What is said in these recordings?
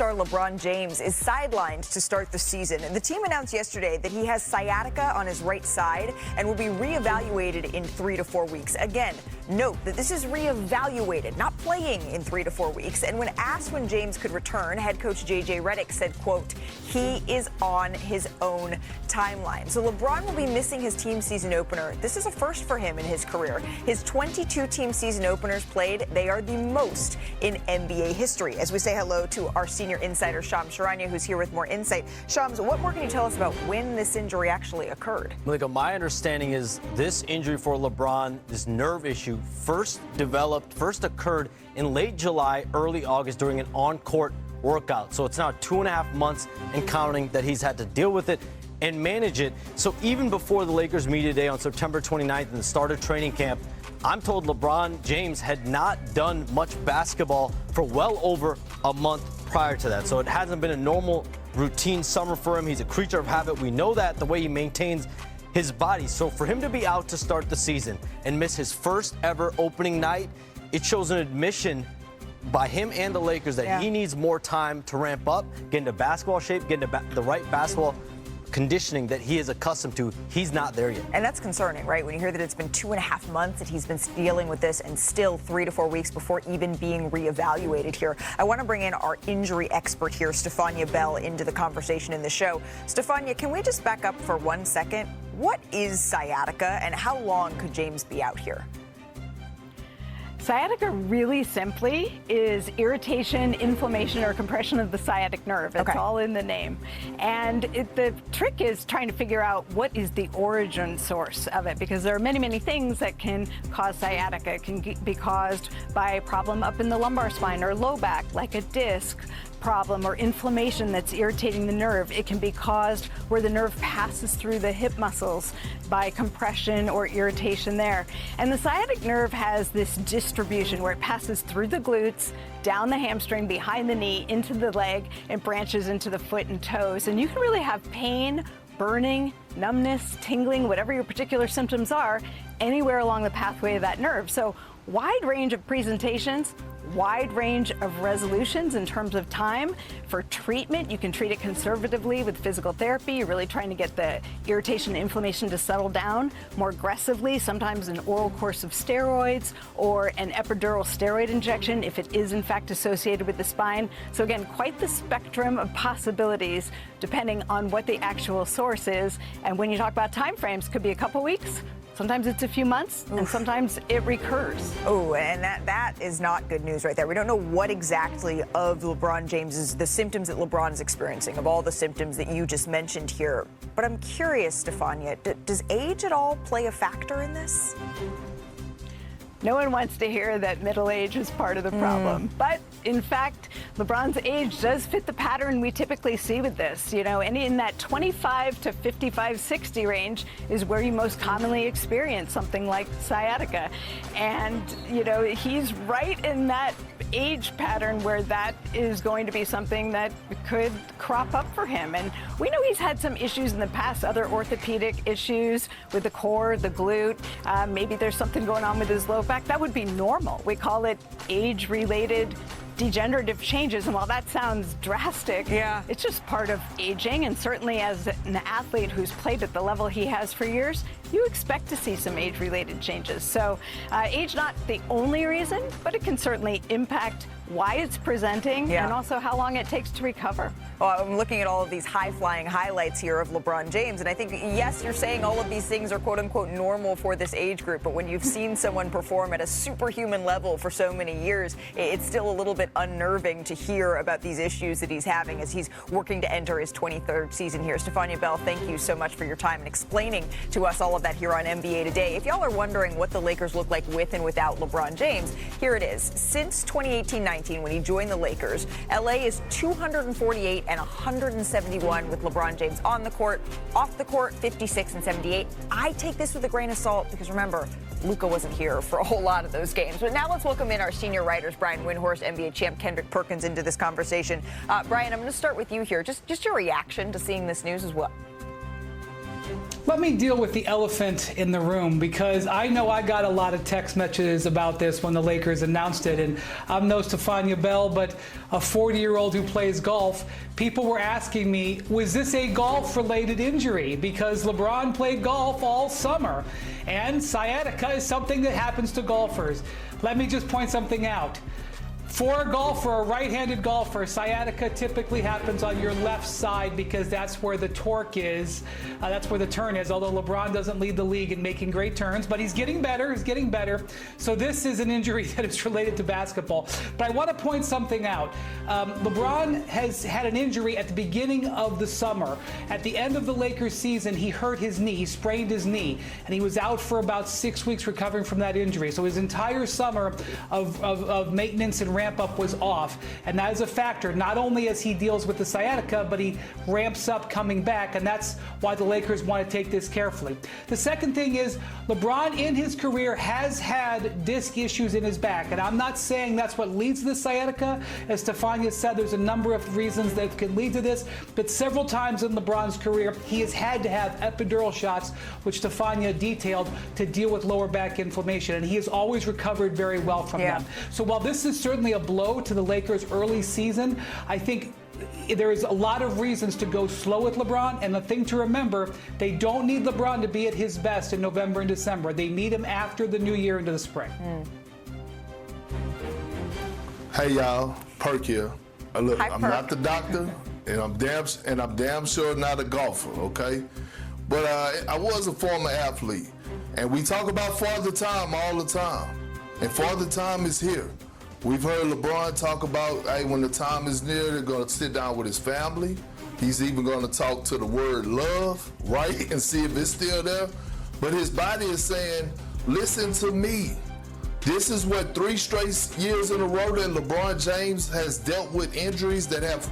star LeBron James is sidelined to start the season. And the team announced yesterday that he has sciatica on his right side and will be reevaluated in 3 to 4 weeks. Again, note that this is reevaluated, not playing in 3 to 4 weeks. And when asked when James could return, head coach JJ Redick said, quote, he is on his own timeline. So LeBron will be missing his team season opener. This is a first for him in his career. His 22 team season openers played, they are the most in NBA history. As we say hello to our senior insider, Shams Charania, who's here with more insight. Shams, what more can you tell us about when this injury actually occurred? Malika, my understanding is this injury for LeBron, this nerve issue, first occurred in late July, early August during an on-court workout. So it's now 2.5 months and counting that he's had to deal with it and manage it. So even before the Lakers media day on September 29th and the start of training camp, I'm told LeBron James had not done much basketball for well over a month prior to that. So it hasn't been a normal routine summer for him. He's a creature of habit. We know that, the way he maintains his body. So for him to be out to start the season and miss his first ever opening night, it shows an admission by him and the Lakers that he needs more time to ramp up, get into basketball shape, get into the right basketball conditioning that he is accustomed to. He's not there yet. And that's concerning, right? When you hear that it's been 2.5 months that he's been dealing with this and still 3 to 4 weeks before even being reevaluated here. I want to bring in our injury expert here, Stefania Bell, into the conversation in the show. Stefania, can we just back up for 1 second? What is sciatica and how long could James be out here? Sciatica really simply is irritation, inflammation, or compression of the sciatic nerve. It's all in the name. And the trick is trying to figure out what is the origin source of it, because there are many, many things that can cause sciatica. It can be caused by a problem up in the lumbar spine or low back, like a disc problem or inflammation that's irritating the nerve. It can be caused where the nerve passes through the hip muscles by compression or irritation there. And the sciatic nerve has this distribution where it passes through the glutes, down the hamstring, behind the knee, into the leg, and branches into the foot and toes. And you can really have pain, burning, numbness, tingling, whatever your particular symptoms are, anywhere along the pathway of that nerve. So wide range of presentations, wide range of resolutions in terms of time. For treatment, you can treat it conservatively with physical therapy. You're really trying to get the irritation and inflammation to settle down. More aggressively, sometimes an oral course of steroids or an epidural steroid injection if it is in fact associated with the spine. So again, quite the spectrum of possibilities depending on what the actual source is. And when you talk about time frames, could be a couple weeks. Sometimes it's a few months, and sometimes it recurs. Oh, and that is not good news right there. We don't know what exactly of LeBron James's, the symptoms that LeBron is experiencing, of all the symptoms that you just mentioned here. But I'm curious, Stefania, does age at all play a factor in this? No one wants to hear that middle age is part of the problem. But in fact, LeBron's age does fit the pattern we typically see with this. You know, and in that 25 to 55, 60 range is where you most commonly experience something like sciatica. And, you know, he's right in that age pattern where that is going to be something that could crop up for him. And we know he's had some issues in the past, other orthopedic issues with the core, the glute. Maybe there's something going on with his low back. That would be normal. We call it age-related degenerative changes, and while that sounds drastic, it's just part of aging. And certainly as an athlete who's played at the level he has for years, you expect to see some age-related changes. So age not the only reason, but it can certainly impact why it's presenting and also how long it takes to recover. Well, I'm looking at all of these high-flying highlights here of LeBron James, and I think, yes, you're saying all of these things are quote-unquote normal for this age group, but when you've seen someone perform at a superhuman level for so many years, it's still a little bit unnerving to hear about these issues that he's having as he's working to enter his 23rd season here. Stefania Bell, thank you so much for your time and explaining to us all of that here on NBA Today. If y'all are wondering what the Lakers look like with and without LeBron James, here it is. Since 2018-19, when he joined the Lakers, LA is 248 and 171 with LeBron James on the court. Off the court, 56 and 78. I take this with a grain of salt because remember, Luka wasn't here for a whole lot of those games. But now let's welcome in our senior writers, Brian Windhorst, NBA champ Kendrick Perkins, into this conversation. Brian, I'm going to start with you here. Just your reaction to seeing this news as well. Let me deal with the elephant in the room, because I know I got a lot of text messages about this when the Lakers announced it, and I'm no Stephania Bell, but a 40-year-old who plays golf. People were asking me, was this a golf-related injury? Because LeBron played golf all summer, and sciatica is something that happens to golfers. Let me just point something out. For a golfer, a right-handed golfer, sciatica typically happens on your left side because that's where the torque is. That's where the turn is, although LeBron doesn't lead the league in making great turns, but he's getting better, So this is an injury that is related to basketball. But I want to point something out. LeBron has had an injury at the beginning of the summer. At the end of the Lakers season, he hurt his knee, he sprained his knee, and he was out for about 6 weeks recovering from that injury. So his entire summer of maintenance and ramp up was off, and that is a factor, not only as he deals with the sciatica, but he ramps up coming back, and that's why the Lakers want to take this carefully. The second thing is, LeBron in his career has had disc issues in his back, and I'm not saying that's what leads to the sciatica. As Stephania said, there's a number of reasons that can lead to this, but several times in LeBron's career, he has had to have epidural shots, which Stephania detailed, to deal with lower back inflammation, and he has always recovered very well from them. So while this is certainly a blow to the Lakers' early season, I think there is a lot of reasons to go slow with LeBron, and the thing to remember, they don't need LeBron to be at his best in November and December. They need him after the new year into the spring. Hey y'all, Perk here. Look, Hi, I'm Perk. not the doctor, and I'm damn sure not a golfer, okay? But I was a former athlete, and we talk about Father Time all the time, and Father Time is here. We've heard LeBron talk about, hey, when the time is near, they're going to sit down with his family. He's even going to talk to the word love, right, and see if it's still there. But his body is saying, listen to me. This is what 3 straight years in a row that LeBron James has dealt with injuries that have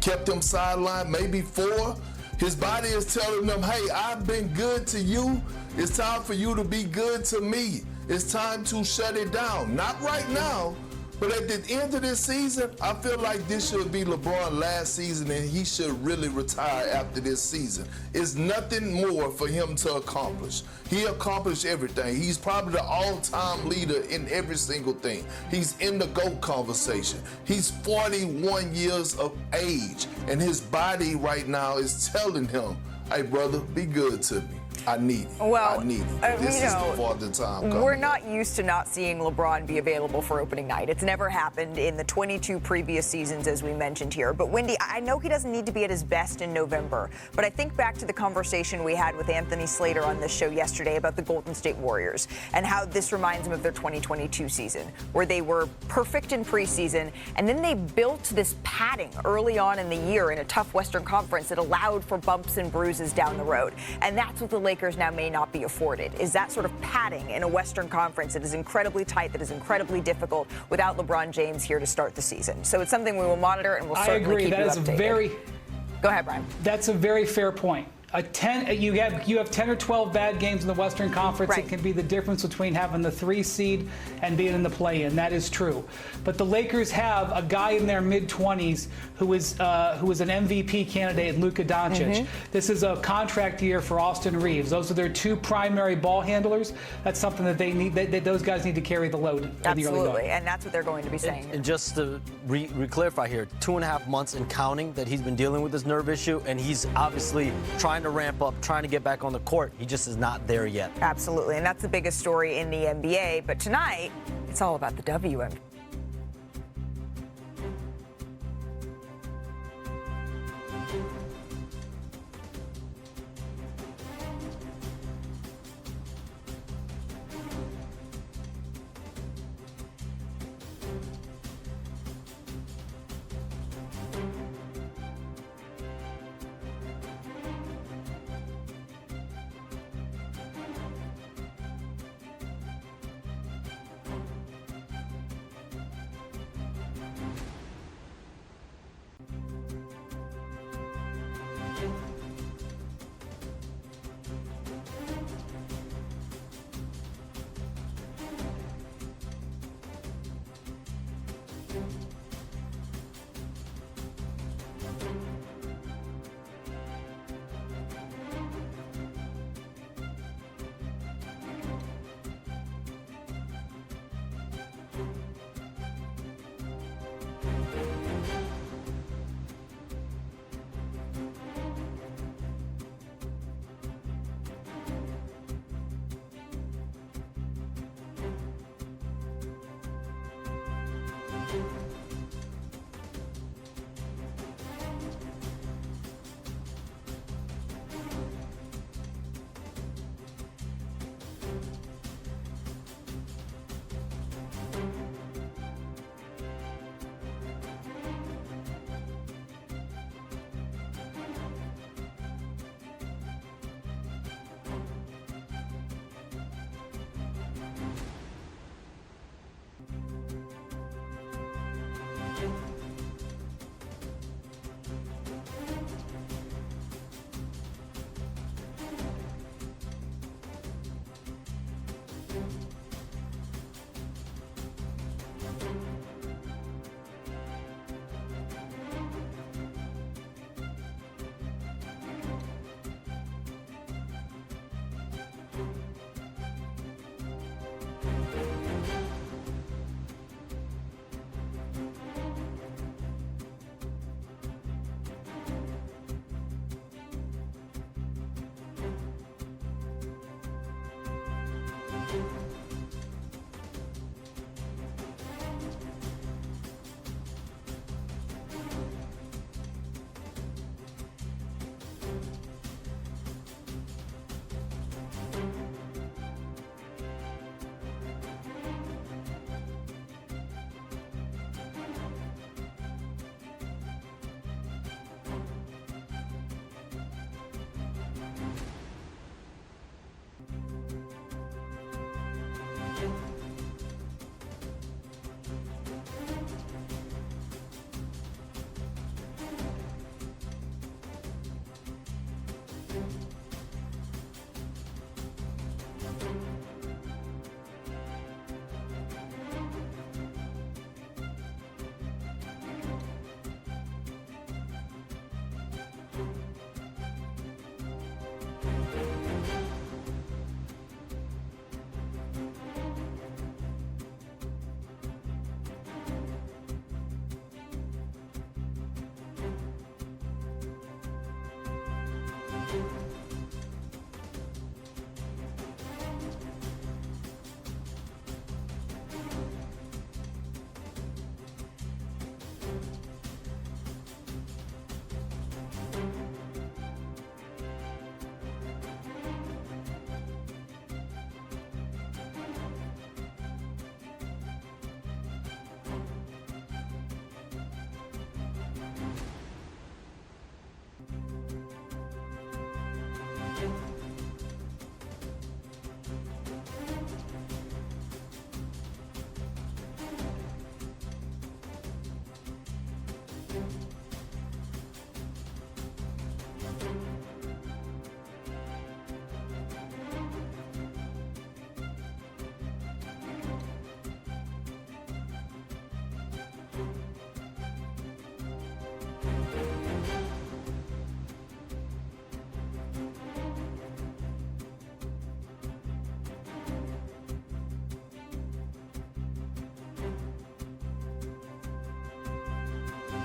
kept him sidelined, maybe 4. His body is telling them, hey, I've been good to you. It's time for you to be good to me. It's time to shut it down. Not right now, but at the end of this season, I feel like this should be LeBron's last season, and he should really retire after this season. It's nothing more for him to accomplish. He accomplished everything. He's probably the all-time leader in every single thing. He's in the GOAT conversation. He's 41 years of age, and his body right now is telling him, hey, brother, be good to me. I need it. Well, I need it. This is the Father Time coming. We're not used to not seeing LeBron be available for opening night. It's never happened in the 22 previous seasons, as we mentioned here. But Wendy, I know he doesn't need to be at his best in November, but I think back to the conversation we had with Anthony Slater on this show yesterday about the Golden State Warriors and how this reminds him of their 2022 season, where they were perfect in preseason, and then they built this padding early on in the year in a tough Western Conference that allowed for bumps and bruises down the road. And that's what the Lakers now may not be afforded, is that sort of padding in a Western Conference that is incredibly tight, that is incredibly difficult without LeBron James here to start the season. So it's something we will monitor, and we'll certainly keep you updated. I agree. That is Go ahead, Brian. That's a very fair point. You have 10 or 12 bad games in the Western Conference. Right. It can be the difference between having the 3 seed and being in the play-in. That is true. But the Lakers have a guy in their mid-20s who is an MVP candidate, Luka Doncic. This is a contract year for Austin Reeves. Those are their 2 primary ball handlers. That's something that they need. Those guys need to carry the load. Absolutely, and that's what they're going to be saying. And just to re-clarify here, 2.5 months and counting that he's been dealing with this nerve issue, and he's obviously trying to ramp up, trying to get back on the court. He just is not there yet. Absolutely, and that's the biggest story in the NBA. But tonight, it's all about the WNBA.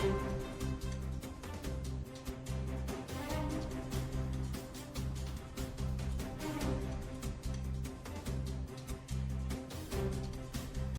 you.